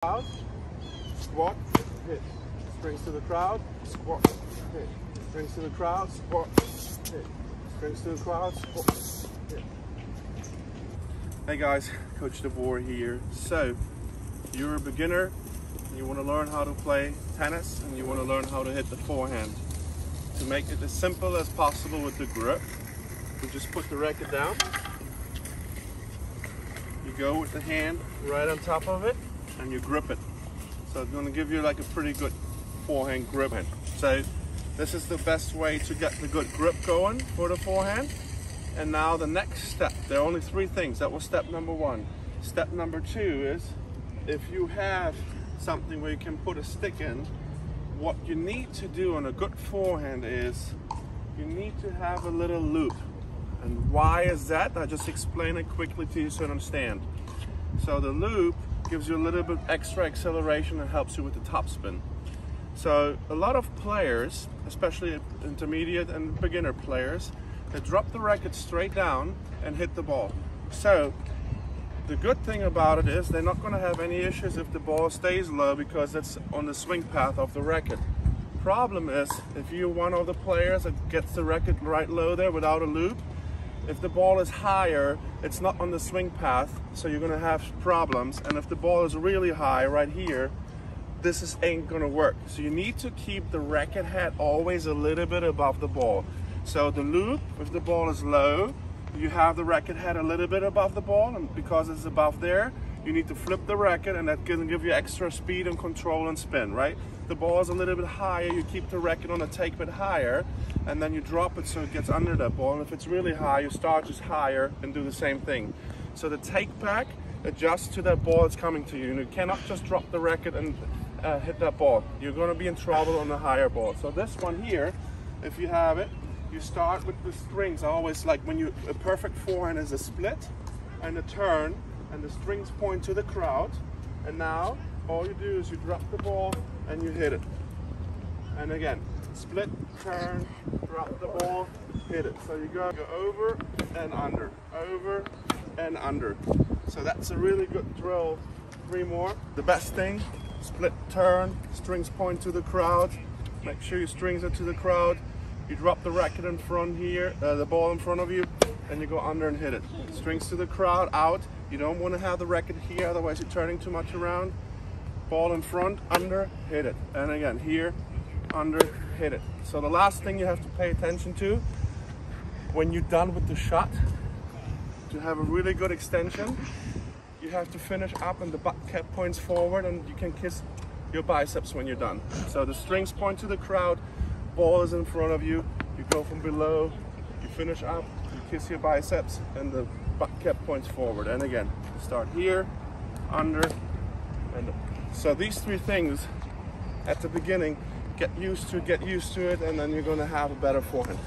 crowd, squat, hit. Strings to the crowd, squat, hit. Strings to the crowd, squat, hit. Strings to the crowd, squat, hit. Hey guys, Coach Davor here. So, you're a beginner, you want to learn how to play tennis, and you want to learn how to hit the forehand. To make it as simple as possible with the grip, you just put the racket down. You go with the hand right on top of it, and you grip it. So it's going to give you like a pretty good forehand grip. So this is the best way to get the good grip going for the forehand. And now the next step, there are only three things. That was step number one. Step number two is, if you have something where you can put a stick in, what you need to do on a good forehand is you need to have a little loop. And why is that? I'll just explain it quickly to you so you understand. So the loop gives you a little bit extra acceleration and helps you with the topspin. So a lot of players, especially intermediate and beginner players, they drop the racket straight down and hit the ball. So the good thing about it is they're not going to have any issues if the ball stays low because it's on the swing path of the racket. Problem is, if you're one of the players that gets the racket right low there without a loop, if the ball is higher, it's not on the swing path, so you're going to have problems. And if the ball is really high right here, this ain't going to work. So you need to keep the racket head always a little bit above the ball. So the loop, if the ball is low, you have the racket head a little bit above the ball, and because it's above there, you need to flip the racket, and that can give you extra speed and control and spin, right? The ball is a little bit higher, you keep the racket on a take bit higher, and then you drop it so it gets under that ball. And if it's really high, you start just higher and do the same thing. So the take back adjusts to that ball that's coming to you, and you cannot just drop the racket and hit that ball. You're going to be in trouble on the higher ball. So this one here, if you have it, you start with the strings. I always like a perfect forehand is a split and a turn, and the strings point to the crowd. And now all you do is you drop the ball and you hit it. And again, split, turn, drop the ball, hit it. So you go over and under, over and under. So that's a really good drill. 3 more. The best thing, split, turn, strings point to the crowd. Make sure your strings are to the crowd. You drop the racket in front here, the ball in front of you, and you go under and hit it. Strings to the crowd, out. You don't want to have the racket here, otherwise you're turning too much around. Ball in front, under, hit it. And again, here, under, hit it. So the last thing you have to pay attention to, when you're done with the shot, to have a really good extension, you have to finish up and the butt cap points forward, and you can kiss your biceps when you're done. So the strings point to the crowd, ball is in front of you, you go from below, you finish up, you kiss your biceps, and the butt cap points forward. And again, start here, under, and so these 3 things at the beginning, get used to it, and then you're going to have a better forehand.